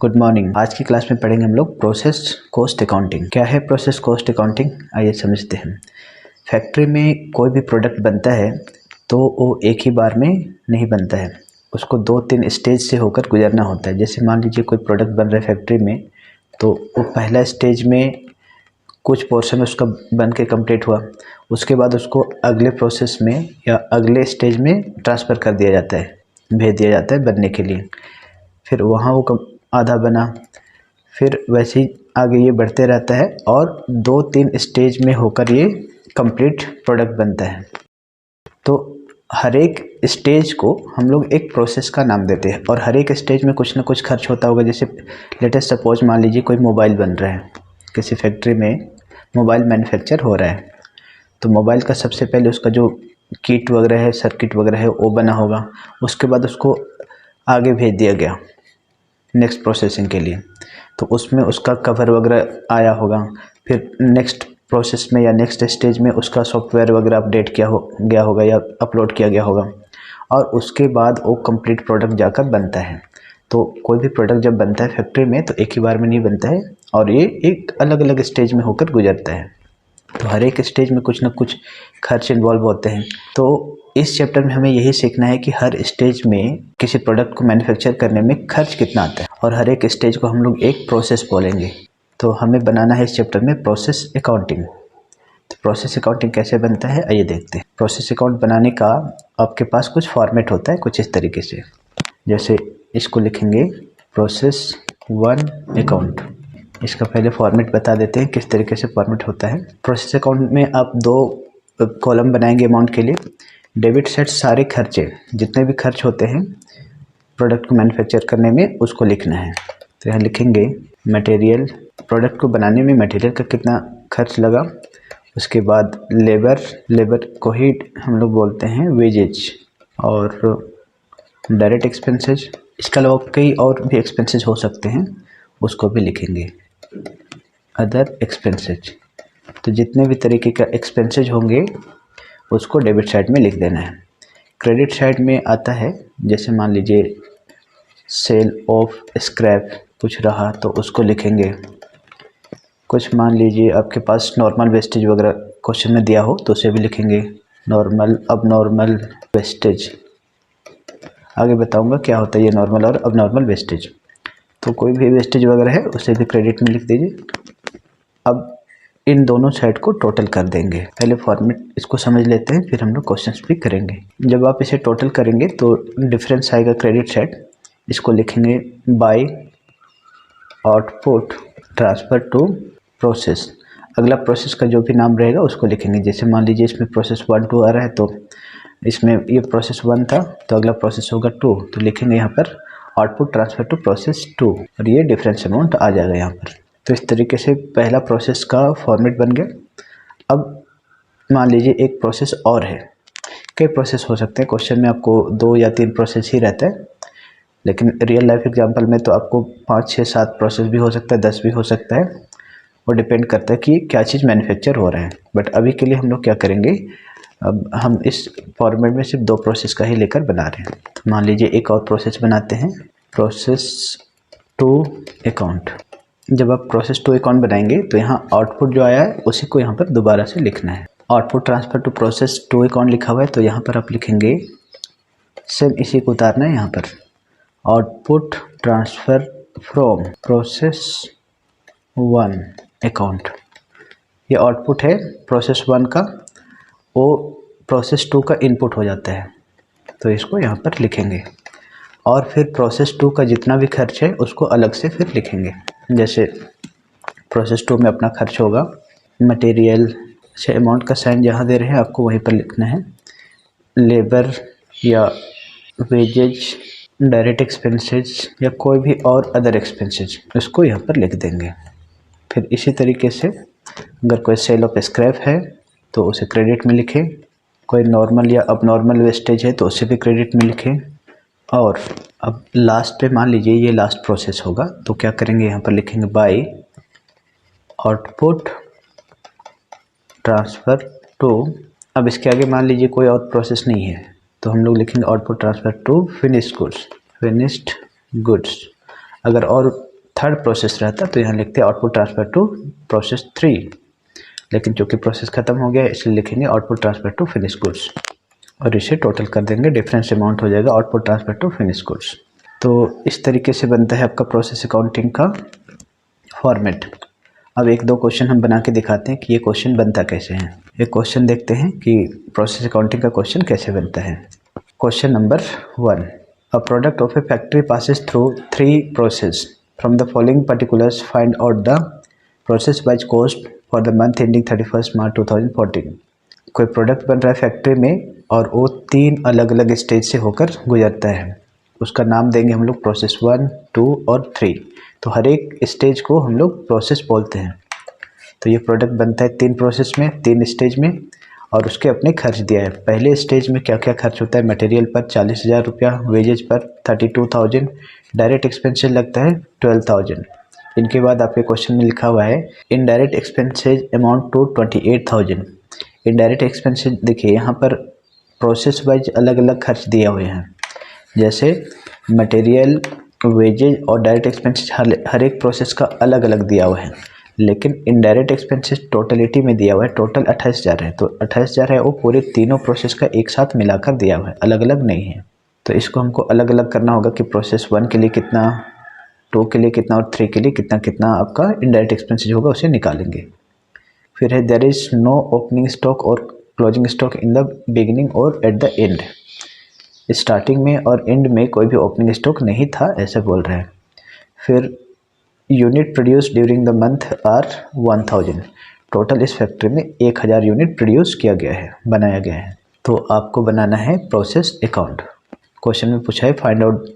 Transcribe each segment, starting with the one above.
Good morning. आज की class में पढ़ेंगे हम लोग प्रोसेस कॉस्ट अकाउंटिंग। क्या है प्रोसेस कॉस्ट अकाउंटिंग, आइए समझते हैं। फैक्ट्री में कोई भी प्रोडक्ट बनता है तो वो एक ही बार में नहीं बनता है, उसको 2-3 स्टेज से होकर गुजरना होता है। जैसे मान लीजिए कोई प्रोडक्ट बन रहा है फैक्ट्री में, तो वो पहला स्टेज में कुछ पोर्शन उसका बन के कंप्लीट हुआ, उसके बाद उसको अगले प्रोसेस में या अगले स्टेज में ट्रांसफ़र कर दिया जाता है, भेज दिया जाता है बनने के लिए। फिर वहाँ वो आधा बना, फिर वैसे ही आगे ये बढ़ते रहता है और 2-3 स्टेज में होकर ये कंप्लीट प्रोडक्ट बनता है। तो हर एक स्टेज को हम लोग एक प्रोसेस का नाम देते हैं और हर एक स्टेज में कुछ ना कुछ खर्च होता होगा। जैसे लेटेस्ट सपोज मान लीजिए कोई मोबाइल बन रहा है, किसी फैक्ट्री में मोबाइल मैन्युफैक्चर हो रहा है, तो मोबाइल का सबसे पहले उसका जो किट वगैरह है, सर्किट वगैरह है, वो बना होगा। उसके बाद उसको आगे भेज दिया गया नेक्स्ट प्रोसेसिंग के लिए, तो उसमें उसका कवर वगैरह आया होगा। फिर नेक्स्ट प्रोसेस में या नेक्स्ट स्टेज में उसका सॉफ्टवेयर वगैरह अपडेट गया होगा या अपलोड किया गया होगा, और उसके बाद वो कंप्लीट प्रोडक्ट जाकर बनता है। तो कोई भी प्रोडक्ट जब बनता है फैक्ट्री में तो एक ही बार में नहीं बनता है और ये एक अलग अलग स्टेज में होकर गुजरता है। तो हर एक स्टेज में कुछ ना कुछ खर्च इन्वॉल्व होते हैं। तो इस चैप्टर में हमें यही सीखना है कि हर स्टेज में किसी प्रोडक्ट को मैन्युफैक्चर करने में खर्च कितना आता है, और हर एक स्टेज को हम लोग एक प्रोसेस बोलेंगे। तो हमें बनाना है इस चैप्टर में प्रोसेस अकाउंटिंग। तो प्रोसेस अकाउंटिंग कैसे बनता है आइए देखते हैं। प्रोसेस अकाउंट बनाने का आपके पास कुछ फॉर्मेट होता है कुछ इस तरीके से। जैसे इसको लिखेंगे प्रोसेस 1 अकाउंट। इसका पहले फॉर्मेट बता देते हैं किस तरीके से फॉर्मेट होता है। प्रोसेस अकाउंट में आप 2 कॉलम बनाएंगे अमाउंट के लिए। डेबिट साइड सारे खर्चे, जितने भी खर्च होते हैं प्रोडक्ट को मैन्युफैक्चर करने में, उसको लिखना है। तो यहाँ लिखेंगे मटेरियल, प्रोडक्ट को बनाने में मटेरियल का कितना खर्च लगा। उसके बाद लेबर को ही हम लोग बोलते हैं वेजेज, और डायरेक्ट एक्सपेंसेज। इसके अलावा कई और भी एक्सपेंसेज हो सकते हैं, उसको भी लिखेंगे। अदर एक्सपेंसेज, तो जितने भी तरीके का एक्सपेंसेज होंगे उसको डेबिट साइड में लिख देना है। क्रेडिट साइड में आता है, जैसे मान लीजिए सेल ऑफ स्क्रैप कुछ रहा तो उसको लिखेंगे। कुछ मान लीजिए आपके पास नॉर्मल वेस्टेज वगैरह क्वेश्चन में दिया हो तो उसे भी लिखेंगे, नॉर्मल अबनॉर्मल वेस्टेज। आगे बताऊंगा क्या होता है ये नॉर्मल और अबनॉर्मल वेस्टेज। तो कोई भी वेस्टेज वगैरह है उसे भी क्रेडिट में लिख दीजिए। अब इन दोनों साइड को टोटल कर देंगे। पहले फॉर्मेट इसको समझ लेते हैं, फिर हम लोग क्वेश्चंस भी करेंगे। जब आप इसे टोटल करेंगे तो डिफरेंस आएगा क्रेडिट साइड। इसको लिखेंगे by output transfer to process. अगला प्रोसेस का जो भी नाम रहेगा उसको लिखेंगे। जैसे मान लीजिए इसमें प्रोसेस 1 2 आ रहा है, तो इसमें ये प्रोसेस 1 था तो अगला प्रोसेस होगा 2, तो लिखेंगे यहाँ पर आउटपुट ट्रांसफ़र टू प्रोसेस 2, और ये डिफरेंस अमाउंट आ जाएगा यहाँ पर। तो इस तरीके से पहला प्रोसेस का फॉर्मेट बन गया। अब मान लीजिए एक प्रोसेस और है, कई प्रोसेस हो सकते हैं। क्वेश्चन में आपको 2 या 3 प्रोसेस ही रहता है, लेकिन रियल लाइफ एग्जांपल में तो आपको 5 6 7 प्रोसेस भी हो सकता है, 10 भी हो सकता है। वो डिपेंड करता है कि क्या चीज़ मैन्युफैक्चर हो रहा है। बट अभी के लिए हम लोग क्या करेंगे, अब हम इस फॉर्मेट में सिर्फ 2 प्रोसेस का ही लेकर बना रहे हैं। तो मान लीजिए एक और प्रोसेस बनाते हैं, प्रोसेस 2 अकाउंट। जब आप प्रोसेस 2 अकाउंट बनाएंगे तो यहाँ आउटपुट जो आया है उसी को यहाँ पर दोबारा से लिखना है। Output transfer to process 2 account लिखा हुआ है, तो यहाँ पर आप लिखेंगे सेम इसी को उतारना है। यहाँ पर output transfer from process 1 account, ये आउटपुट है प्रोसेस 1 का, वो प्रोसेस 2 का इनपुट हो जाता है, तो इसको यहाँ पर लिखेंगे। और फिर प्रोसेस 2 का जितना भी खर्च है उसको अलग से फिर लिखेंगे। जैसे प्रोसेस 2 में अपना खर्च होगा मटेरियल से, अमाउंट का साइन जहाँ दे रहे हैं आपको वहीं पर लिखना है। लेबर या वेजेज, डायरेक्ट एक्सपेंसेज या कोई भी और अदर एक्सपेंसेज, उसको यहाँ पर लिख देंगे। फिर इसी तरीके से अगर कोई सेल ऑफ स्क्रैप है तो उसे क्रेडिट में लिखें, कोई नॉर्मल या अबनॉर्मल वेस्टेज है तो उसे भी क्रेडिट में लिखें। और अब लास्ट पे मान लीजिए ये लास्ट प्रोसेस होगा, तो क्या करेंगे, यहाँ पर लिखेंगे बाय आउटपुट ट्रांसफ़र टू। अब इसके आगे मान लीजिए कोई और प्रोसेस नहीं है तो हम लोग लिखेंगे output transfer to finished goods. अगर और थर्ड प्रोसेस रहता तो यहाँ लिखते आउटपुट ट्रांसफर टू प्रोसेस 3, लेकिन चूँकि प्रोसेस ख़त्म हो गया इसलिए लिखेंगे output transfer to finish goods और इसे टोटल कर देंगे, डिफरेंस अमाउंट हो जाएगा output transfer to finish goods. तो इस तरीके से बनता है आपका प्रोसेस अकाउंटिंग का फॉर्मेट। अब एक दो क्वेश्चन हम बना के दिखाते हैं कि ये क्वेश्चन बनता कैसे है। एक क्वेश्चन देखते हैं कि प्रोसेस अकाउंटिंग का क्वेश्चन कैसे बनता है। Question number 1, a product of A factory passes through 3 process from the following particulars, find out the process wise cost for the month ending 31 मार्च 2014। कोई प्रोडक्ट बन रहा है फैक्ट्री में और वो 3 अलग अलग स्टेज से होकर गुजरता है, उसका नाम देंगे हम लोग प्रोसेस 1, 2 और 3। तो हर एक स्टेज को हम लोग प्रोसेस बोलते हैं। तो ये प्रोडक्ट बनता है 3 प्रोसेस में, 3 स्टेज में, और उसके अपने खर्च दिया है। पहले स्टेज में क्या क्या खर्च होता है, मटेरियल पर 40,000 रुपया, वेजेज पर 32,000, डायरेक्ट एक्सपेंसेस लगता है 12,000। इनके बाद आपके क्वेश्चन में लिखा हुआ है indirect expenses amount to 28,000। Indirect expenses देखिए यहाँ पर प्रोसेस वाइज अलग अलग खर्च दिए हुए हैं, जैसे मटेरियल, वेजेज और डायरेक्ट एक्सपेंसेस हर एक प्रोसेस का अलग अलग दिया हुआ है, लेकिन इनडायरेक्ट एक्सपेंसेस टोटलिटी में दिया हुआ है, टोटल 28,000 है। तो 28,000 है वो पूरे तीनों प्रोसेस का एक साथ मिलाकर दिया हुआ है, अलग अलग नहीं है। तो इसको हमको अलग अलग करना होगा कि प्रोसेस 1 के लिए कितना, 2 के लिए कितना और 3 के लिए कितना कितना आपका इनडायरेक्ट एक्सपेंसेस होगा, उसे निकालेंगे। फिर है there is no opening stock और closing stock in the beginning और एट द एंड। स्टार्टिंग में और एंड में कोई भी ओपनिंग स्टॉक नहीं था, ऐसे बोल रहे हैं। फिर unit produce during the month are 1000। Total इस फैक्ट्री में 1000 यूनिट प्रोड्यूस किया गया है, बनाया गया है। तो आपको बनाना है प्रोसेस अकाउंट। क्वेश्चन में पूछा है find out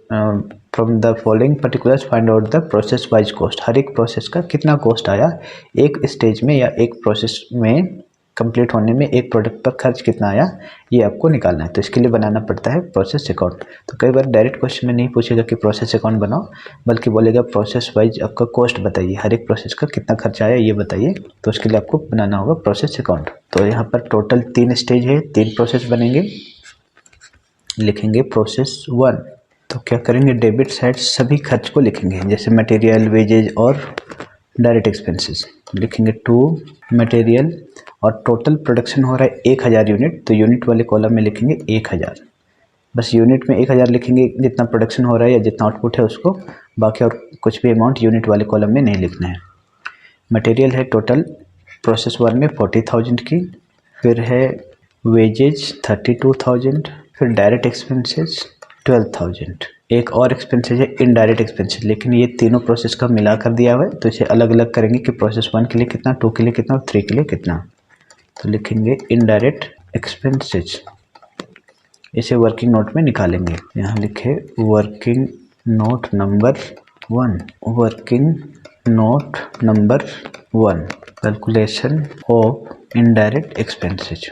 from the following particulars, find out the process wise cost. हर एक प्रोसेस का कितना कॉस्ट आया एक स्टेज में या एक प्रोसेस में कंप्लीट होने में, एक प्रोडक्ट पर खर्च कितना आया, ये आपको निकालना है। तो इसके लिए बनाना पड़ता है प्रोसेस अकाउंट। तो कई बार डायरेक्ट क्वेश्चन में नहीं पूछेगा कि प्रोसेस अकाउंट बनाओ, बल्कि बोलेगा प्रोसेस वाइज आपका कॉस्ट बताइए, हर एक प्रोसेस का कितना खर्चा आया ये बताइए। तो उसके लिए आपको बनाना होगा प्रोसेस अकाउंट। तो यहाँ पर टोटल 3 स्टेज है, 3 प्रोसेस बनेंगे। लिखेंगे प्रोसेस 1। तो क्या करेंगे, डेबिट साइड सभी खर्च को लिखेंगे, जैसे मटेरियल, वेजेज और डायरेक्ट एक्सपेंसेस। लिखेंगे 2 मटेरियल और टोटल प्रोडक्शन हो रहा है 1000 यूनिट, तो यूनिट वाले कॉलम में लिखेंगे 1000। बस यूनिट में 1000 लिखेंगे, जितना प्रोडक्शन हो रहा है या जितना आउटपुट है उसको, बाकी और कुछ भी अमाउंट यूनिट वाले कॉलम में नहीं लिखना है। मटेरियल है टोटल प्रोसेस 1 में 40,000 की, फिर है वेजेज 32,000, फिर डायरेक्ट एक्सपेंसेस 12,000। एक और एक्सपेंसेस है इनडायरेक्ट एक्सपेंसेस, लेकिन ये तीनों प्रोसेस का मिला कर दिया हुआ है, तो इसे अलग अलग करेंगे कि प्रोसेस 1 के लिए कितना, 2 के लिए कितना और 3 के लिए कितना। तो लिखेंगे इनडायरेक्ट एक्सपेंसेस, इसे वर्किंग नोट में निकालेंगे। यहाँ लिखे working note number 1, working note number 1, calculation of indirect expenses.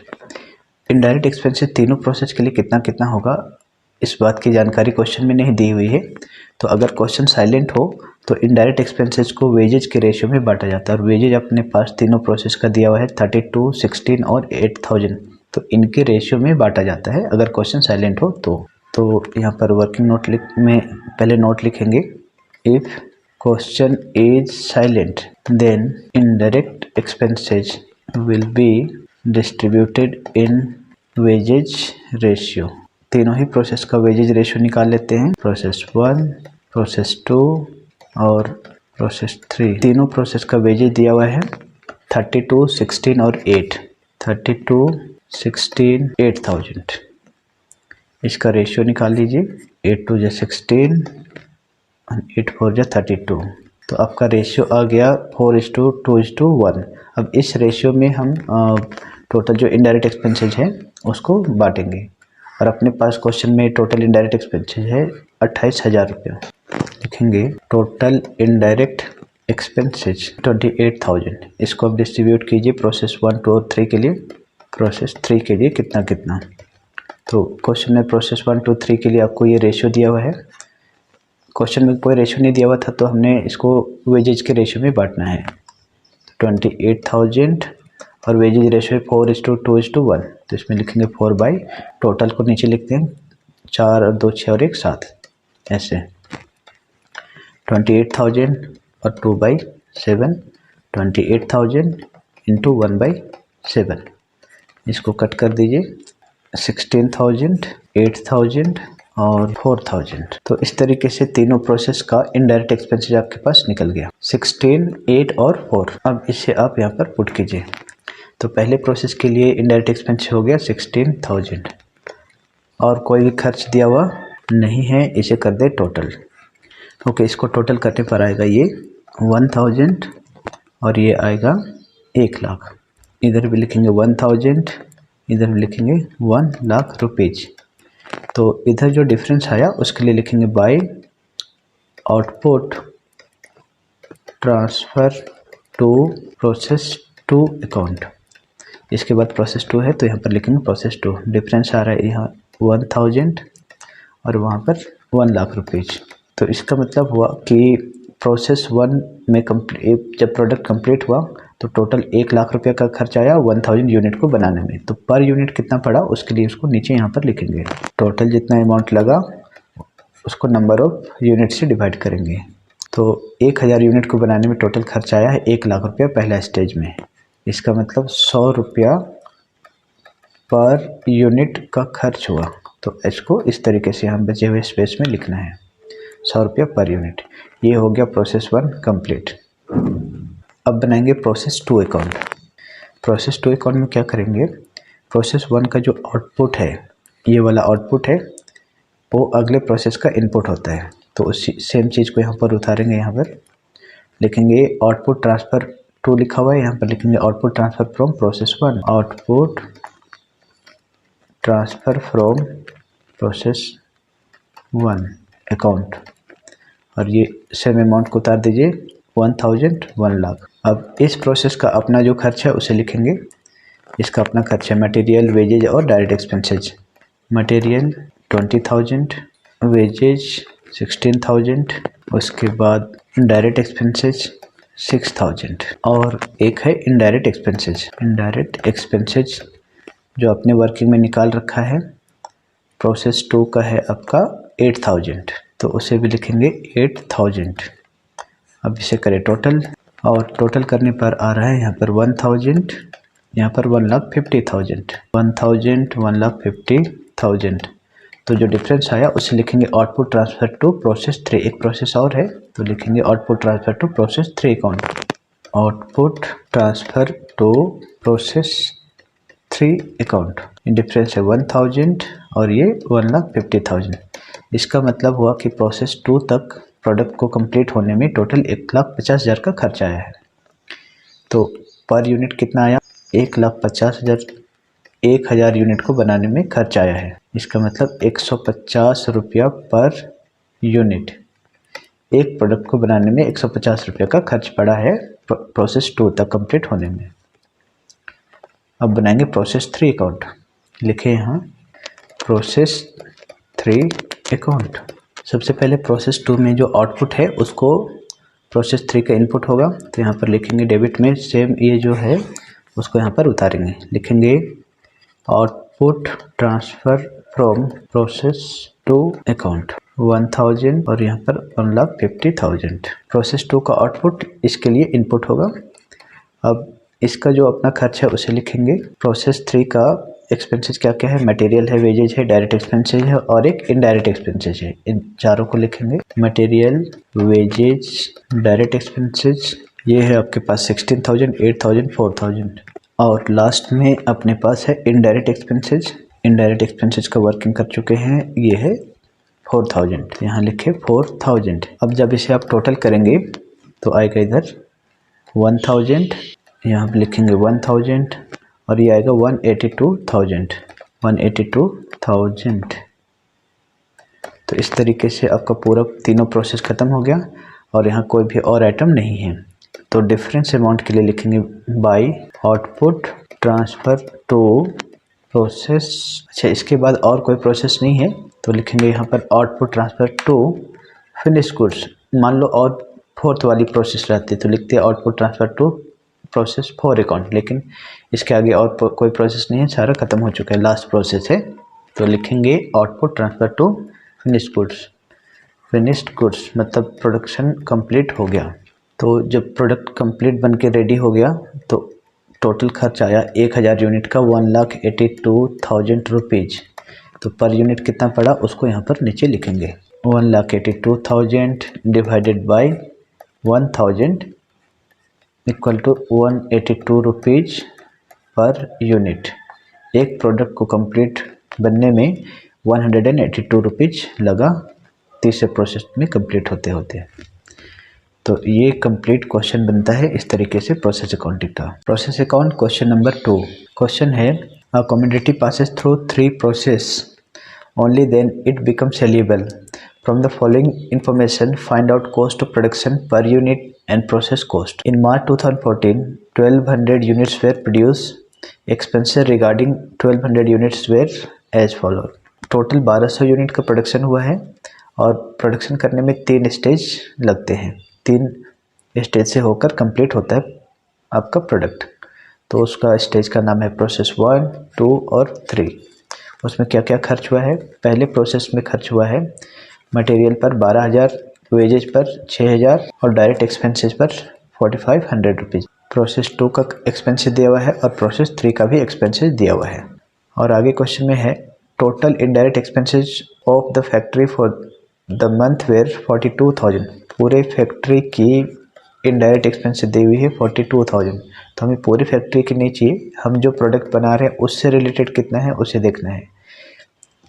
Indirect expenses तीनों प्रोसेस के लिए कितना कितना होगा, इस बात की जानकारी क्वेश्चन में नहीं दी हुई है। तो अगर क्वेश्चन साइलेंट हो तो इनडायरेक्ट एक्सपेंसेस को वेजेज के रेशियो में बांटा जाता है, और वेजेज अपने पास तीनों प्रोसेस का दिया हुआ है 32, 16 और 8000, तो इनके रेशियो में बांटा जाता है अगर क्वेश्चन साइलेंट हो तो यहाँ पर वर्किंग नोट में पहले नोट लिखेंगे, if question is silent then indirect expenses will be distributed in wages ratio. तीनों ही प्रोसेस का वेजेज रेशियो निकाल लेते हैं, प्रोसेस 1, प्रोसेस 2 और प्रोसेस 3। तीनों प्रोसेस का वेजेज दिया हुआ है 32, 16 और 8, 32, 16, 8000। इसका रेशियो निकाल लीजिए, 8 2 जा 16 और 8 4 जा 32। तो आपका रेशियो आ गया 4:2:1। अब इस रेशियो में हम टोटल जो इनडायरेक्ट एक्सपेंसेस है उसको बांटेंगे, और अपने पास क्वेश्चन में टोटल इनडायरेक्ट एक्सपेंसेस है 28,000 रुपया। लिखेंगे टोटल इनडायरेक्ट एक्सपेंसेस 28,000। इसको आप डिस्ट्रीब्यूट कीजिए प्रोसेस 1, 2 और 3 के लिए। प्रोसेस 3 के लिए कितना कितना, तो क्वेश्चन में प्रोसेस 1, 2, 3 के लिए आपको ये रेशियो दिया हुआ है। क्वेश्चन में कोई रेशियो नहीं दिया हुआ था तो हमने इसको वेजेज के रेशियो में बांटना है। 28,000 और वेजेज रेशियो 4:2:1, तो इसमें लिखेंगे 4/, टोटल को नीचे लिखते हैं 4 और 2 6 और 1 7, ऐसे 28,000 और 2/7 28,000 इंटू 1/7, इसको कट कर दीजिए 16,000 8,000 और 4,000। तो इस तरीके से तीनों प्रोसेस का इनडायरेक्ट एक्सपेंसेस आपके पास निकल गया 16, 8 और 4। अब इसे आप यहाँ पर पुट कीजिए। तो पहले प्रोसेस के लिए इनडायरेक्ट एक्सपेंस हो गया 16,000 और कोई भी खर्च दिया हुआ नहीं है, इसे कर दे टोटल। ओके, इसको टोटल करने पर आएगा ये 1,000 और ये आएगा 1,00,000। इधर भी लिखेंगे 1,000, इधर भी लिखेंगे 1,00,000 रुपीज। तो इधर जो डिफरेंस आया उसके लिए लिखेंगे by output transfer to process two account. इसके बाद प्रोसेस 2 है तो यहाँ पर लिखेंगे प्रोसेस 2। डिफरेंस आ रहा है यहाँ 1,000 और वहाँ पर 1,00,000 रुपीज। तो इसका मतलब हुआ कि प्रोसेस 1 में जब प्रोडक्ट कंप्लीट हुआ तो टोटल 1,00,000 रुपये का खर्च आया 1,000 यूनिट को बनाने में। तो पर यूनिट कितना पड़ा उसके लिए उसको नीचे यहाँ पर लिखेंगे। टोटल जितना अमाउंट लगा उसको नंबर ऑफ यूनिट से डिवाइड करेंगे। तो 1,000 यूनिट को बनाने में टोटल खर्च आया है 1,00,000 रुपया पहला स्टेज में। इसका मतलब 100 रुपया पर यूनिट का खर्च हुआ। तो इसको इस तरीके से हम बचे हुए स्पेस में लिखना है 100 रुपया पर यूनिट। ये हो गया प्रोसेस 1 कंप्लीट। अब बनाएंगे प्रोसेस 2 अकाउंट। प्रोसेस 2 अकाउंट में क्या करेंगे, प्रोसेस 1 का जो आउटपुट है, ये वाला आउटपुट है, वो अगले प्रोसेस का इनपुट होता है। तो उसी सेम चीज़ को यहाँ पर उतारेंगे। यहाँ पर लिखेंगे आउटपुट ट्रांसफ़र 2 लिखा हुआ है, यहाँ पर लिखेंगे output transfer from process 1, output transfer from process 1 account, और ये सेम अमाउंट को उतार दीजिए 1,000 1,00,000। अब इस प्रोसेस का अपना जो खर्च है उसे लिखेंगे। इसका अपना खर्च है मटेरियल, वेजेज और डायरेक्ट एक्सपेंसेज। मटेरियल 20,000, वेजेज 16,000, उसके बाद डायरेक्ट एक्सपेंसेज 6,000 और एक है इनडायरेक्ट एक्सपेंसेज। इनडायरेक्ट एक्सपेंसेज जो अपने वर्किंग में निकाल रखा है, प्रोसेस 2 का है आपका 8,000, तो उसे भी लिखेंगे 8,000। अब इसे करें टोटल, और टोटल करने पर आ रहा है यहाँ पर 1,000, यहाँ पर 1,50,000, 1,000 1,50,000। तो जो डिफरेंस आया उसे लिखेंगे आउटपुट ट्रांसफ़र टू प्रोसेस 3। एक प्रोसेस और है तो लिखेंगे output transfer to process 3 account. Output transfer to process 3 account. Difference है 1,000 और ये 1,50,000। इसका मतलब हुआ कि प्रोसेस 2 तक प्रोडक्ट को कंप्लीट होने में टोटल 1,50,000 का खर्च आया है। तो पर यूनिट कितना आया, 1,50,000। 1,000 यूनिट को बनाने में खर्च आया है। इसका मतलब 150 रुपया पर यूनिट। एक प्रोडक्ट को बनाने में 150 रुपये का खर्च पड़ा है प्रोसेस 2 तक कंप्लीट होने में। अब बनाएंगे प्रोसेस 3 अकाउंट। लिखे यहाँ प्रोसेस 3 अकाउंट। सबसे पहले प्रोसेस 2 में जो आउटपुट है उसको प्रोसेस 3 का इनपुट होगा, तो यहाँ पर लिखेंगे डेबिट में सेम ये जो है उसको यहाँ पर उतारेंगे। लिखेंगे output transfer from process 2 account 1,000 और यहाँ पर 1,50,000। प्रोसेस 2 का आउटपुट इसके लिए इनपुट होगा। अब इसका जो अपना खर्च है उसे लिखेंगे। प्रोसेस 3 का एक्सपेंसेस क्या क्या है, मटेरियल है, वेजेज है, डायरेक्ट एक्सपेंसेज है और एक इनडायरेक्ट एक्सपेंसेज है। इन चारों को लिखेंगे। मटेरियल, वेजेज, डायरेक्ट एक्सपेंसेज, ये है आपके पास 16,000, 8,000, 4,000। और लास्ट में अपने पास है इनडायरेक्ट एक्सपेंसेज। इनडायरेक्ट एक्सपेंसेज का वर्किंग कर चुके हैं, ये है 4,000। यहाँ लिखे 4,000। अब जब इसे आप टोटल करेंगे तो आएगा इधर 1,000, यहाँ पर लिखेंगे 1,000 और ये आएगा 182,000। 182,000। तो इस तरीके से आपका पूरा तीनों प्रोसेस ख़त्म हो गया और यहाँ कोई भी और आइटम नहीं है। तो डिफरेंस अमाउंट के लिए लिखेंगे by output transfer to process. अच्छा, इसके बाद और कोई प्रोसेस नहीं है तो लिखेंगे यहाँ पर output transfer to finish goods. मान लो और 4th वाली प्रोसेस रहती तो लिखते output transfer to process 4 account, लेकिन इसके आगे और कोई प्रोसेस नहीं है, सारा ख़त्म हो चुका है, लास्ट प्रोसेस है। तो लिखेंगे output transfer to finished goods. Finished goods मतलब प्रोडक्शन कंप्लीट हो गया। तो जब प्रोडक्ट कंप्लीट बन के रेडी हो गया तो टोटल खर्च आया 1000 यूनिट का 1,82,000 रुपीज़। तो पर यूनिट कितना पड़ा उसको यहाँ पर नीचे लिखेंगे। 1,82,000 divided by 1000 equal to 182 rupees per unit. एक प्रोडक्ट को कंप्लीट बनने में 182 रुपीज़ लगा तीसरे प्रोसेस में कंप्लीट होते होते। तो ये कंप्लीट क्वेश्चन बनता है इस तरीके से प्रोसेस अकाउंटिंग का। Process account question number 2। Question है a commodity passes through 3 process only then it become saleable. From the following information find out cost of production per unit and process cost. In March 2014 1200 units were produce. Expenses regarding 1200 units were as follow. Total 1200 unit का production हुआ है और production करने में 3 stage लगते हैं। 3 stage से होकर कंप्लीट होता है आपका प्रोडक्ट। तो उसका स्टेज का नाम है प्रोसेस 1, 2 और 3। उसमें क्या क्या खर्च हुआ है। पहले प्रोसेस में खर्च हुआ है मटेरियल पर 12,000, वेजेज पर 6,000 और डायरेक्ट एक्सपेंसेस पर 4,500 रुपीज़। प्रोसेस 2 का एक्सपेंसेस दिया हुआ है और प्रोसेस 3 का भी एक्सपेंसेस दिया हुआ है। और आगे क्वेश्चन में है total indirect expenses of the factory for the month were 42,000। पूरे फैक्ट्री की इनडायरेक्ट एक्सपेंसेस दी हुई है 42,000। तो हमें पूरी फैक्ट्री की नहीं चाहिए, हम जो प्रोडक्ट बना रहे हैं उससे रिलेटेड कितना है उसे देखना है।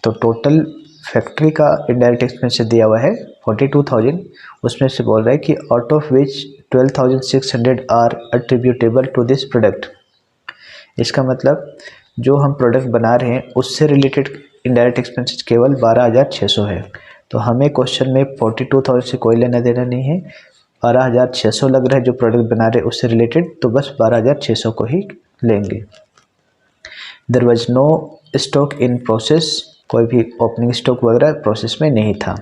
तो टोटल फैक्ट्री का इनडायरेक्ट एक्सपेंसेस दिया हुआ है 42,000। उसमें से बोल रहा है कि out of which 12,600 are attributable to this product. इसका मतलब जो हम प्रोडक्ट बना रहे हैं उससे रिलेटेड इनडायरेक्ट एक्सपेंसेस केवल 12,600 है। तो हमें क्वेश्चन में 42,000 से कोई लेना देना नहीं है। 12,600 लग रहा है जो प्रोडक्ट बना रहे उससे रिलेटेड, तो बस 12,600 को ही लेंगे। There was no stock in process. कोई भी ओपनिंग स्टॉक वगैरह प्रोसेस में नहीं था।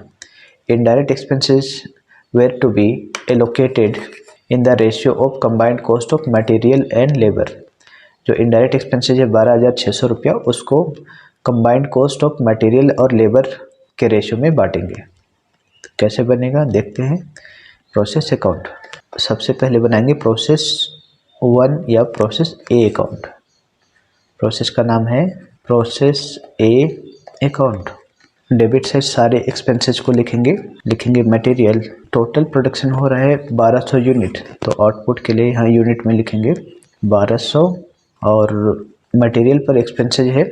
Indirect expenses were to be allocated in the ratio of combined cost of material and labour. जो इनडायरेक्ट एक्सपेंसेस है 12,600 रुपया, उसको कंबाइंड कॉस्ट ऑफ मटेरियल और लेबर के रेशियो में बांटेंगे। तो कैसे बनेगा देखते हैं। प्रोसेस अकाउंट सबसे पहले बनाएंगे प्रोसेस 1 या प्रोसेस ए अकाउंट। प्रोसेस का नाम है प्रोसेस ए अकाउंट। डेबिट साइड सारे एक्सपेंसेस को लिखेंगे मटेरियल। टोटल प्रोडक्शन हो रहा है 1200 यूनिट, तो आउटपुट के लिए यहाँ यूनिट में लिखेंगे 1200। और मटेरियल पर एक्सपेंसेस है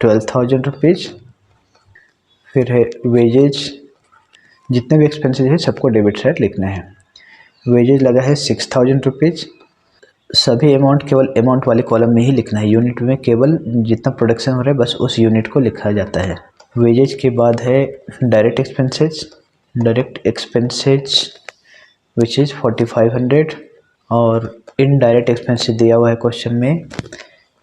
12,000 रुपीज़। फिर है वेजेज, जितने भी एक्सपेंसेस है सबको डेबिट साइड लिखना है। वेजेज लगा है 6,000 रुपीज़। सभी अमाउंट केवल अमाउंट वाले कॉलम में ही लिखना है। यूनिट में केवल जितना प्रोडक्शन हो रहा है बस उस यूनिट को लिखा जाता है। वेजेज के बाद है डायरेक्ट एक्सपेंसेज विच इज़ 4,500। और इनडायरेक्ट एक्सपेंसेस दिया हुआ है क्वेश्चन में।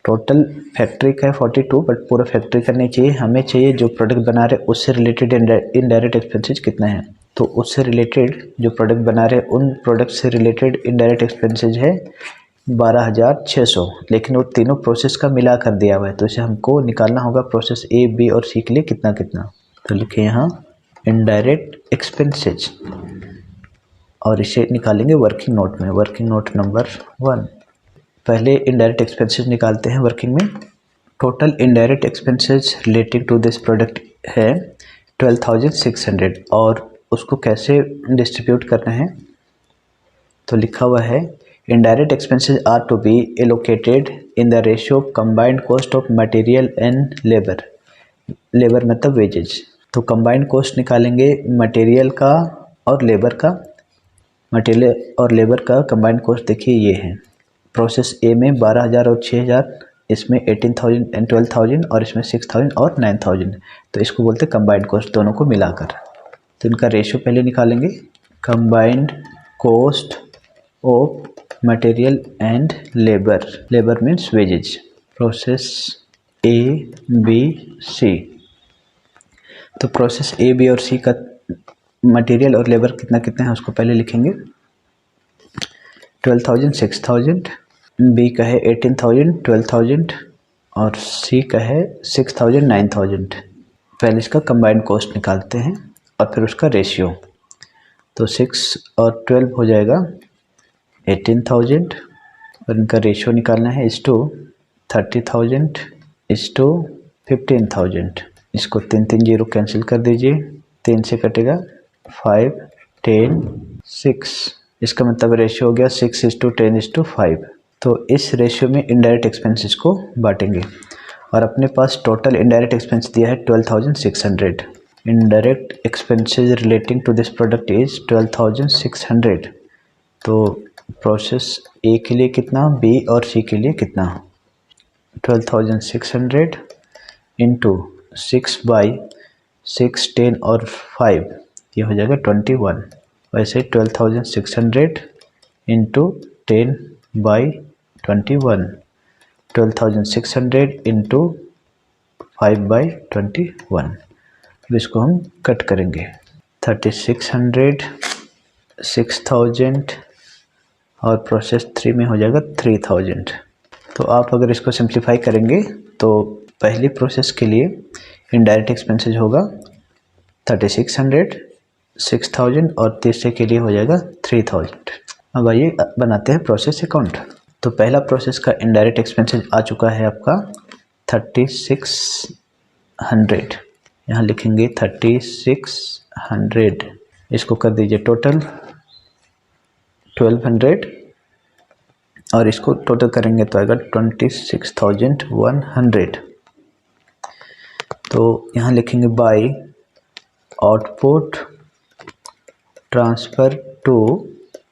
टोटल फैक्ट्री का है 42, बट पूरा फैक्ट्री का नहीं चाहिए, हमें चाहिए जो प्रोडक्ट बना रहे उससे रिलेटेड इनडायरेक्ट एक्सपेंसेस कितना है। तो उससे रिलेटेड जो प्रोडक्ट बना रहे उन प्रोडक्ट से रिलेटेड इनडायरेक्ट एक्सपेंसेस है 12,600, लेकिन वो तीनों प्रोसेस का मिला कर दिया हुआ है। तो इसे हमको निकालना होगा प्रोसेस ए, बी और सी के लिए कितना कितना। तो लिखे यहाँ इनडायरेक्ट एक्सपेंसेज और इसे निकालेंगे वर्किंग नोट में। Working note number 1। पहले इनडायरेक्ट एक्सपेंसेस निकालते हैं वर्किंग में। Total indirect expenses relating to this product है 12,600 और उसको कैसे डिस्ट्रीब्यूट करना है तो लिखा हुआ है indirect expenses are to be allocated in the ratio of combined cost of material and labour. Labour मतलब वेजेज। तो कंबाइंड कॉस्ट निकालेंगे मटेरियल का और लेबर का। मटेरियल और लेबर का कंबाइंड कॉस्ट देखिए ये है। प्रोसेस ए में 12,000 और 6,000, इसमें 18,000 एंड 12,000 और इसमें 6,000 और 9,000। तो इसको बोलते हैं कंबाइंड कॉस्ट दोनों को मिलाकर। तो इनका रेशियो पहले निकालेंगे। Combined cost of material and labour. Labour means wages. Process A, B, C. तो प्रोसेस ए, बी और सी का मटेरियल और लेबर कितना कितना है उसको पहले लिखेंगे। 12,000, 6,000। बी का है 18,000, 12,000 और सी का है 6,000, 9,000। पहले इसका कंबाइंड कॉस्ट निकालते हैं और फिर उसका रेशियो। तो 6 और 12 हो जाएगा 18,000 और इनका रेशियो निकालना है इस टू 30,000 इस टू 15,000। इसको 3 जीरो कैंसिल कर दीजिए, 3 से कटेगा 5, 10, 6। इसका मतलब रेशियो हो गया 6:10:5। तो इस रेशियो में इनडायरेक्ट एक्सपेंसेस को बांटेंगे और अपने पास टोटल इनडायरेक्ट एक्सपेंस दिया है 12,600। Indirect expenses relating to this product is 12,600। तो प्रोसेस ए के लिए कितना, बी और सी के लिए कितना, 12,600 इंटू 6/6, 10 और 5, ये हो जाएगा 21। वैसे 12,600 इंटू 10/21, 12,600 इंटू 5/21। अब इसको हम कट करेंगे, 3,600, 6,000 और प्रोसेस 3 में हो जाएगा 3,000। तो आप अगर इसको सिंप्लीफाई करेंगे तो पहली प्रोसेस के लिए इनडायरेक्ट एक्सपेंसेस होगा 3,600, 6,000 और तीसरे के लिए हो जाएगा 3,000। अब आइए बनाते हैं प्रोसेस अकाउंट। तो पहला प्रोसेस का इनडायरेक्ट एक्सपेंसेस आ चुका है आपका 3,600। यहाँ लिखेंगे 3,600, इसको कर दीजिए टोटल 1,200 और इसको टोटल करेंगे तो आएगा 26,100। तो यहाँ लिखेंगे by output transfer to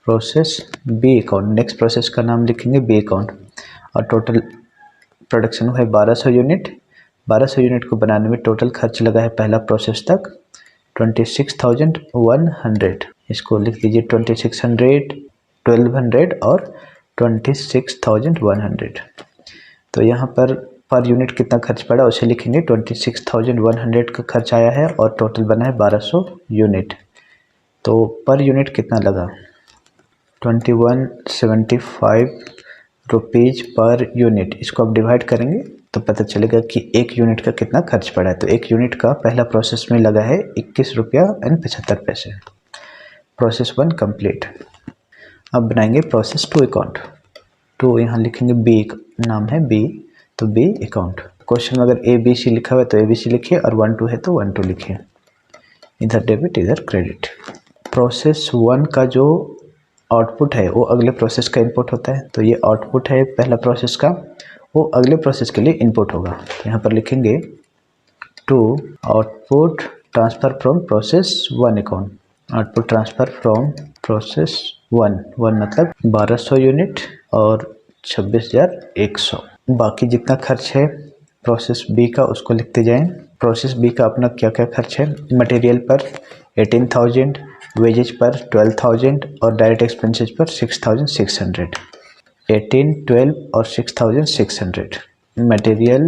process B account. Next process का नाम लिखेंगे बी अकाउंट और टोटल प्रोडक्शन है 1200 यूनिट। 1200 यूनिट को बनाने में टोटल खर्च लगा है पहला प्रोसेस तक 26,100। इसको लिख दीजिए 2600, 1,200 और 26,100। तो यहाँ पर यूनिट कितना खर्च पड़ा उसे लिखेंगे, 26,100 का खर्च आया है और टोटल बना है 1200 यूनिट। तो पर यूनिट कितना लगा, 2175 रुपीज़ पर यूनिट। इसको आप डिवाइड करेंगे तो पता चलेगा कि एक यूनिट का कितना खर्च पड़ा है। तो एक यूनिट का पहला प्रोसेस में लगा है 21 रुपया एंड 75 पैसे। Process 1 complete. अब बनाएंगे प्रोसेस 2 अकाउंट। तो यहाँ लिखेंगे बी, नाम है बी, तो बी अकाउंट। क्वेश्चन में अगर ए बी सी लिखा हुआ है तो ए बी सी लिखिए और 1 2 है तो 1 2 लिखिए, इधर डेबिट इधर क्रेडिट। प्रोसेस 1 का जो आउटपुट है वो अगले प्रोसेस का इनपुट होता है। तो ये आउटपुट है पहला प्रोसेस का, वो अगले प्रोसेस के लिए इनपुट होगा। तो यहाँ पर लिखेंगे to output transfer from process 1 account. Output transfer from process 1 मतलब 1200 यूनिट और 26,100। बाकी जितना खर्च है प्रोसेस बी का उसको लिखते जाएं। प्रोसेस बी का अपना क्या क्या खर्च है, मटेरियल पर 18,000, वेजेज पर 12,000 और डायरेक्ट एक्सपेंसेस पर 6,600। 18, 12 और 6,600 मटेरियल,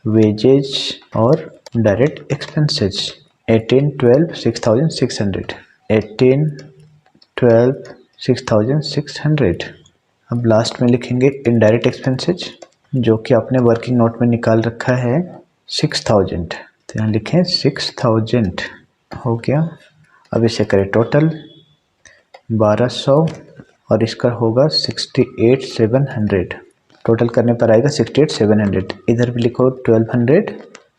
वेजेज और डायरेक्ट एक्सपेंसेस। 18, 12, 6,600, 18, 12, 6,600। अब लास्ट में लिखेंगे इनडायरेक्ट एक्सपेंसेस जो कि आपने वर्किंग नोट में निकाल रखा है 6,000। तो यहाँ लिखें 6,000 हो गया। अब इसे करें टोटल 1200 और इसका होगा 68,700। टोटल करने पर आएगा 68,700। इधर भी लिखो 1,200,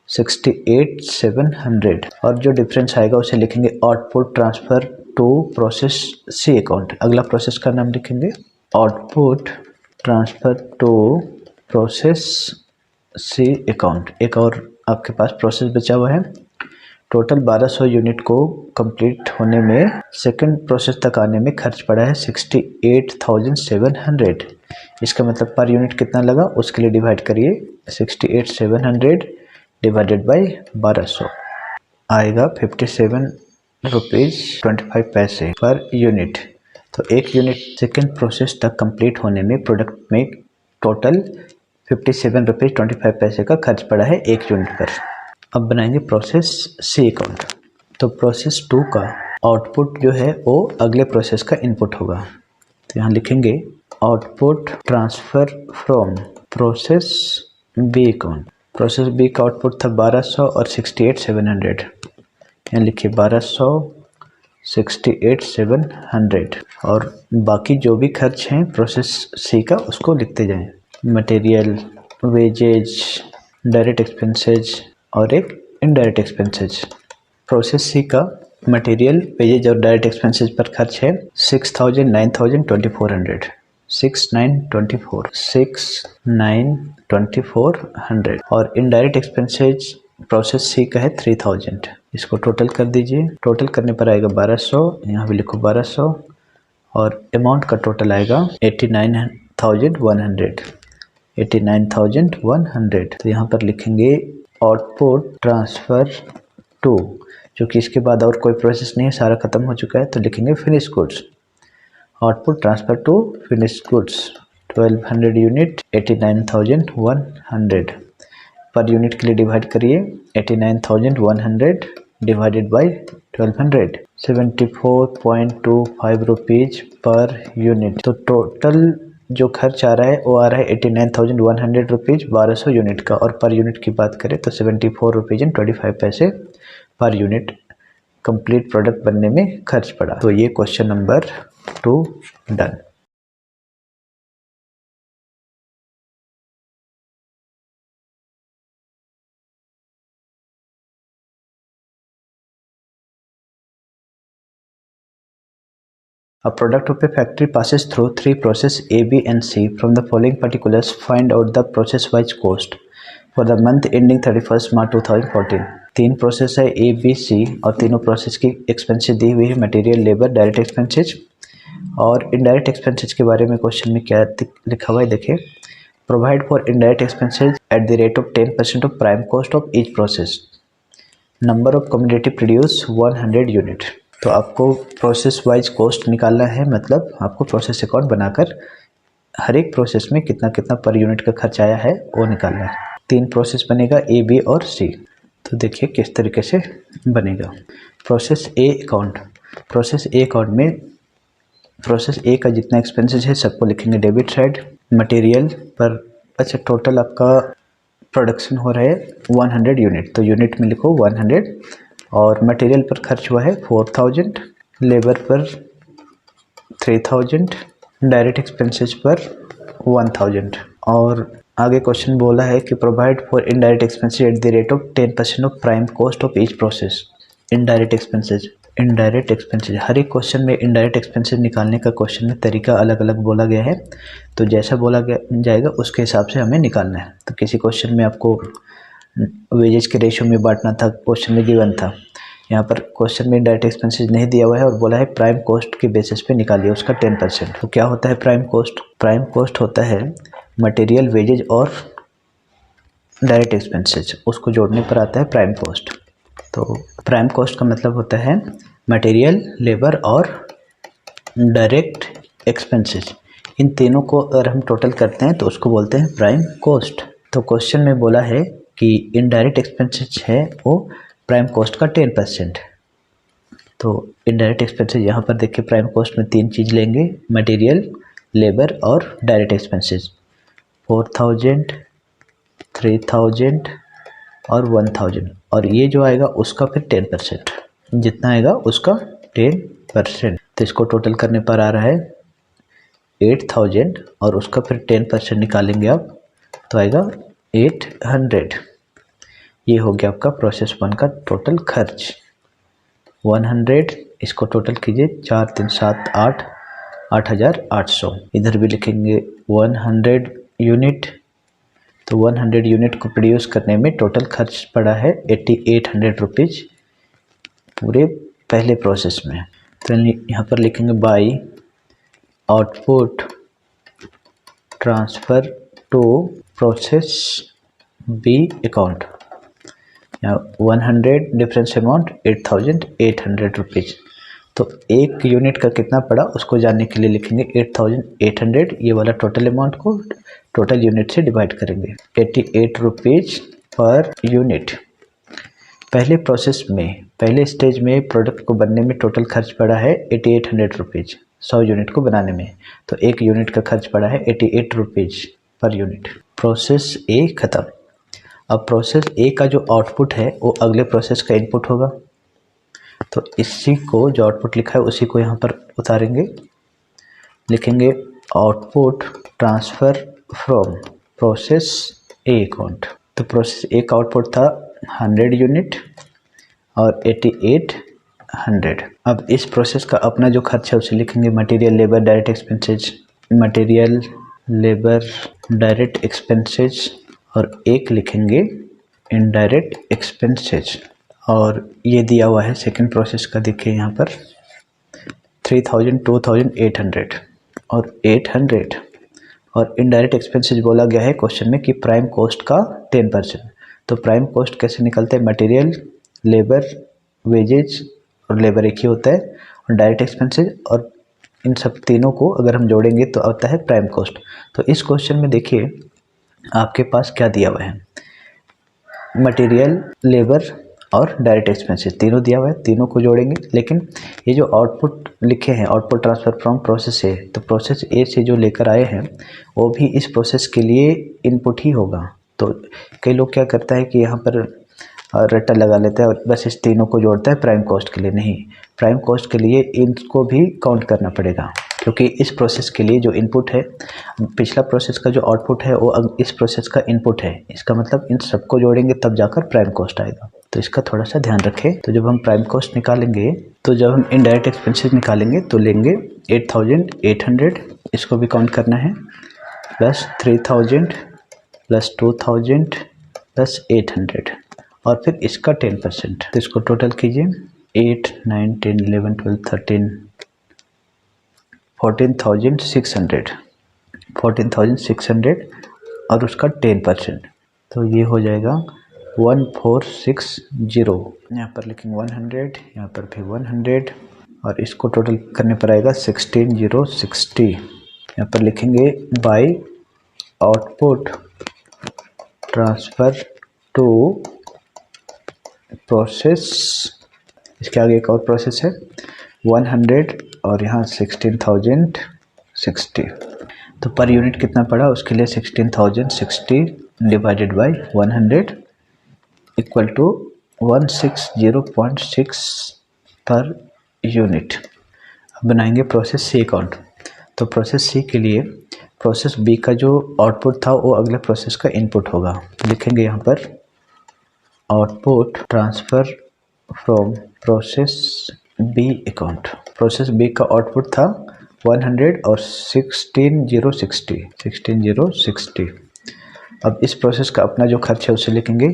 68,700 और जो डिफरेंस आएगा उसे लिखेंगे output transfer to process C account. अगला प्रोसेस का नाम लिखेंगे output transfer to process C account. एक और आपके पास प्रोसेस बचा हुआ है। टोटल 1200 यूनिट को कंप्लीट होने में सेकंड प्रोसेस तक आने में खर्च पड़ा है 68,700। इसका मतलब पर यूनिट कितना लगा उसके लिए डिवाइड करिए, 68,700 डिवाइडेड बाय 1200 आएगा 57 रुपीज़ 25 पैसे पर यूनिट। तो एक यूनिट सेकंड प्रोसेस तक कंप्लीट होने में प्रोडक्ट में टोटल 57 रुपीज़ 25 पैसे का खर्च पड़ा है एक यूनिट पर। अब बनाएंगे प्रोसेस सी अकाउंट। तो प्रोसेस 2 का आउटपुट जो है वो अगले प्रोसेस का इनपुट होगा। तो यहाँ लिखेंगे output transfer from process B account. Process B का आउटपुट था 1200 और 68,700। यहाँ लिखिए 1200, 68,700 और बाकी जो भी खर्च हैं प्रोसेस सी का उसको लिखते जाएं। मटेरियल, वेजेज, डायरेक्ट एक्सपेंसेज और एक इनडायरेक्ट एक्सपेंसेज। प्रोसेस सी का मटेरियल, वेजेज और डायरेक्ट एक्सपेंसेज पर खर्च है 6,000, 9,000, 2,400, 6,924 और इनडायरेक्ट एक्सपेंसेज प्रोसेस सी का है 3,000। इसको टोटल कर दीजिए। टोटल करने पर आएगा 1200, यहाँ भी लिखो 1200 और अमाउंट का टोटल आएगा 89,100, 89,100। तो यहाँ पर लिखेंगे आउटपुट ट्रांसफ़र टू, जो कि इसके बाद और कोई प्रोसेस नहीं है, सारा खत्म हो चुका है, तो लिखेंगे finish goods. Output transfer to finish goods 1200 unit 89,100। पर यूनिट के लिए डिवाइड करिए, 89,100 divided by 1200, 74.25 rupees per unit. तो टोटल जो खर्च आ रहा है वो आ रहा है 89,100 रुपीज़ 1200 यूनिट का, और पर यूनिट की बात करें तो 74 रुपीज़ एंड 25 पैसे पर यूनिट कंप्लीट प्रोडक्ट बनने में खर्च पड़ा। तो ये question number 2 done. A product of a factory passes through three processes A, B and C. From the following particulars, find out the process-wise cost for the month ending 31st March 2014. तीन process है A, B, C और तीनों process की expenses दी हुई है, material, labour, direct expenses. और indirect expenses के बारे में क्वेश्चन में क्या लिखा हुआ है देखिए। Provide for indirect expenses at the rate of 10% of prime cost of each process. Number of community produce 100 unit. तो आपको प्रोसेस वाइज कॉस्ट निकालना है, मतलब आपको प्रोसेस अकाउंट बनाकर हर एक प्रोसेस में कितना कितना पर यूनिट का खर्च आया है वो निकालना है। तीन प्रोसेस बनेगा ए, बी और सी। तो देखिए किस तरीके से बनेगा। प्रोसेस ए अकाउंट। प्रोसेस ए अकाउंट में प्रोसेस ए का जितना एक्सपेंसेस है सबको लिखेंगे डेबिट साइड। मटेरियल पर अच्छा टोटल आपका प्रोडक्शन हो रहा है 100 यूनिट, तो यूनिट में लिखो 100 और मटेरियल पर खर्च हुआ है 4,000, लेबर पर 3,000, डायरेक्ट एक्सपेंसेस पर 1,000। और आगे क्वेश्चन बोला है कि provide for indirect expenses at the rate of 10% of prime cost of each process. Indirect expenses हर एक क्वेश्चन में इनडायरेक्ट एक्सपेंसेस निकालने का क्वेश्चन में तरीका अलग अलग बोला गया है, तो जैसा बोला जाएगा उसके हिसाब से हमें निकालना है। तो किसी क्वेश्चन में आपको वेजेज के रेशियो में बांटना था, क्वेश्चन में गिवन था। यहाँ पर क्वेश्चन में डायरेक्ट एक्सपेंसेस नहीं दिया हुआ है और बोला है प्राइम कॉस्ट के बेसिस पे निकालिए उसका 10%। तो क्या होता है प्राइम कॉस्ट? प्राइम कॉस्ट होता है मटेरियल, वेजेज और डायरेक्ट एक्सपेंसेस, उसको जोड़ने पर आता है प्राइम कॉस्ट। तो प्राइम कॉस्ट का मतलब होता है मटेरियल, लेबर और डायरेक्ट एक्सपेंसेस, इन तीनों को अगर हम टोटल करते हैं तो उसको बोलते हैं प्राइम कॉस्ट। तो क्वेश्चन में बोला है कि इनडायरेक्ट एक्सपेंसेस है वो प्राइम कॉस्ट का 10%। तो इनडायरेक्ट एक्सपेंसेस यहाँ पर देखिए प्राइम कॉस्ट में तीन चीज़ लेंगे, मटेरियल, लेबर और डायरेक्ट एक्सपेंसेस। 4,000, 3,000 और 1,000, और ये जो आएगा उसका फिर 10%, जितना आएगा उसका 10%। तो इसको टोटल करने पर आ रहा है 8,000 और उसका फिर 10% निकालेंगे आप तो आएगा 800। ये हो गया आपका प्रोसेस 1 का टोटल खर्च 100। इसको टोटल कीजिए 4, 3, 7, 8, 8,800। इधर भी लिखेंगे 100 यूनिट। तो 100 यूनिट को प्रोड्यूस करने में टोटल खर्च पड़ा है 8,800 रुपीज़ पूरे पहले प्रोसेस में। तो यहाँ पर लिखेंगे by output transfer to process B account. यहाँ 100 डिफरेंस अमाउंट 8,800 रुपीज़। तो एक यूनिट का कितना पड़ा उसको जानने के लिए लिखेंगे 8,800, ये वाला टोटल अमाउंट को टोटल यूनिट से डिवाइड करेंगे। 88 रुपीज़ पर यूनिट। पहले प्रोसेस में, पहले स्टेज में प्रोडक्ट को बनने में टोटल खर्च पड़ा है 8,800 रुपीज़ 100 यूनिट को बनाने में। तो एक यूनिट का खर्च पड़ा है 88 रुपीज़ पर यूनिट। प्रोसेस ए ख़त्म। अब प्रोसेस ए का जो आउटपुट है वो अगले प्रोसेस का इनपुट होगा। तो इसी को जो आउटपुट लिखा है उसी को यहाँ पर उतारेंगे, लिखेंगे output transfer from process A account. तो प्रोसेस ए का आउटपुट था 100 यूनिट और 8800। अब इस प्रोसेस का अपना जो खर्च है उसे लिखेंगे material labour direct expenses, material labour direct expenses, और एक लिखेंगे इनडायरेक्ट एक्सपेंसेज। और ये दिया हुआ है सेकंड प्रोसेस का, देखिए यहाँ पर 3000, 2800 और 800। और इनडायरेक्ट एक्सपेंसेज बोला गया है क्वेश्चन में कि प्राइम कॉस्ट का 10%। तो प्राइम कॉस्ट कैसे निकलता है, मटेरियल लेबर वेजेज और लेबर एक ही होता है, और डायरेक्ट एक्सपेंसेज, और इन सब तीनों को अगर हम जोड़ेंगे तो आता है प्राइम कॉस्ट। तो इस क्वेश्चन में देखिए आपके पास क्या दिया हुआ है, मटेरियल लेबर और डायरेक्ट एक्सपेंसेस तीनों दिया हुआ है, तीनों को जोड़ेंगे। लेकिन ये जो आउटपुट लिखे हैं आउटपुट ट्रांसफ़र फ्रॉम प्रोसेस ए, तो प्रोसेस ए से जो लेकर आए हैं वो भी इस प्रोसेस के लिए इनपुट ही होगा। तो कई लोग क्या करता है कि यहाँ पर रट्टा लगा लेता है और बस इस तीनों को जोड़ता है प्राइम कॉस्ट के लिए। नहीं, प्राइम कॉस्ट के लिए इनको भी काउंट करना पड़ेगा, क्योंकि इस प्रोसेस के लिए जो इनपुट है, पिछला प्रोसेस का जो आउटपुट है वो इस प्रोसेस का इनपुट है। इसका मतलब इन सबको जोड़ेंगे तब जाकर प्राइम कॉस्ट आएगा। तो इसका थोड़ा सा ध्यान रखें। तो जब हम प्राइम कॉस्ट निकालेंगे, तो जब हम इनडायरेक्ट एक्सपेंसेस निकालेंगे तो लेंगे 8800, इसको भी काउंट करना है, प्लस 3000 प्लस 2000 प्लस 800, और फिर इसका 10%। तो इसको टोटल कीजिए, 8, 9, 10, 11, 12, 13, 14,600 और उसका 10%। तो ये हो जाएगा 1460। यहाँ पर लिखेंगे 100, यहाँ पर भी 100, और इसको टोटल करने पर आएगा 16060। यहाँ पर लिखेंगे by output transfer to process, इसके आगे एक और प्रोसेस है 100 और यहाँ 16060। तो पर यूनिट कितना पड़ा, उसके लिए 16060 divided by 100 equal to 160.6 per unit. अब बनाएंगे प्रोसेस सी अकाउंट। तो प्रोसेस सी के लिए प्रोसेस बी का जो आउटपुट था वो अगले प्रोसेस का इनपुट होगा। लिखेंगे यहाँ पर output transfer from process B account. Process B का आउटपुट था 100 और 16060। अब इस प्रोसेस का अपना जो खर्च है उसे लिखेंगे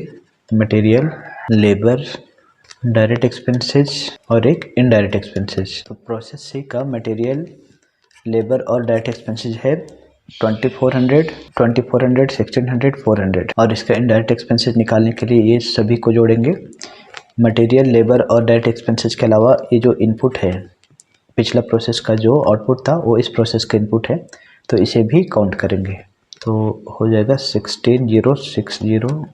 मटेरियल लेबर डायरेक्ट एक्सपेंसेस और एक इनडायरेक्ट एक्सपेंसेस। तो प्रोसेस सी का मटेरियल लेबर और डायरेक्ट एक्सपेंसेस है 2400, 1600, 400, और इसका इनडायरेक्ट एक्सपेंसेस निकालने के लिए ये सभी को जोड़ेंगे। मटेरियल लेबर और डायरेक्ट एक्सपेंसेस के अलावा ये जो इनपुट है, पिछला प्रोसेस का जो आउटपुट था वो इस प्रोसेस का इनपुट है, तो इसे भी काउंट करेंगे। तो हो जाएगा 16060,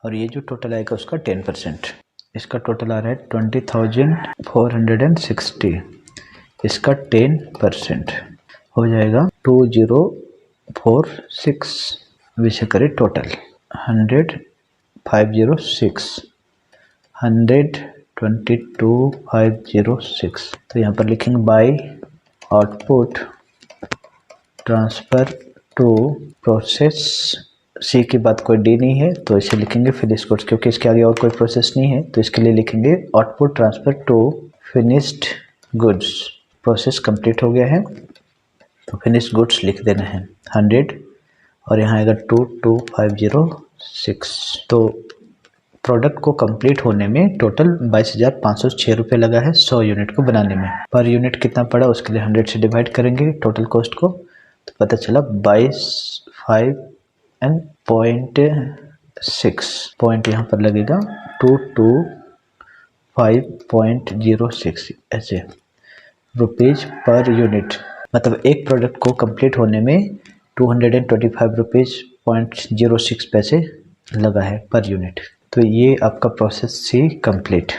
और ये जो टोटल आएगा उसका 10%। इसका टोटल आ रहा है 20,460, इसका 10% हो जाएगा 2046। विषय करें टोटल 122,506। तो यहाँ पर लिखेंगे by output transfer to process C की बात कोई डी नहीं है तो इसे लिखेंगे फिनिश गुड्स, क्योंकि इसके आगे और कोई प्रोसेस नहीं है तो इसके लिए लिखेंगे output transfer to finished goods. Process complete हो गया है तो फिनिश गुड्स लिख देना है 100, और यहाँ आएगा 22,506। तो प्रोडक्ट को कंप्लीट होने में टोटल 22,506 रुपये लगा है 100 यूनिट को बनाने में। पर यूनिट कितना पड़ा उसके लिए 100 से डिवाइड करेंगे टोटल कॉस्ट को, तो पता चला 22,506 पॉइंट यहाँ पर लगेगा 225.06 ऐसे रुपीज़ पर यूनिट। मतलब एक प्रोडक्ट को कंप्लीट होने में 225 रुपीज़ 0.06 पैसे लगा है पर यूनिट। तो ये आपका प्रोसेस सी कंप्लीट।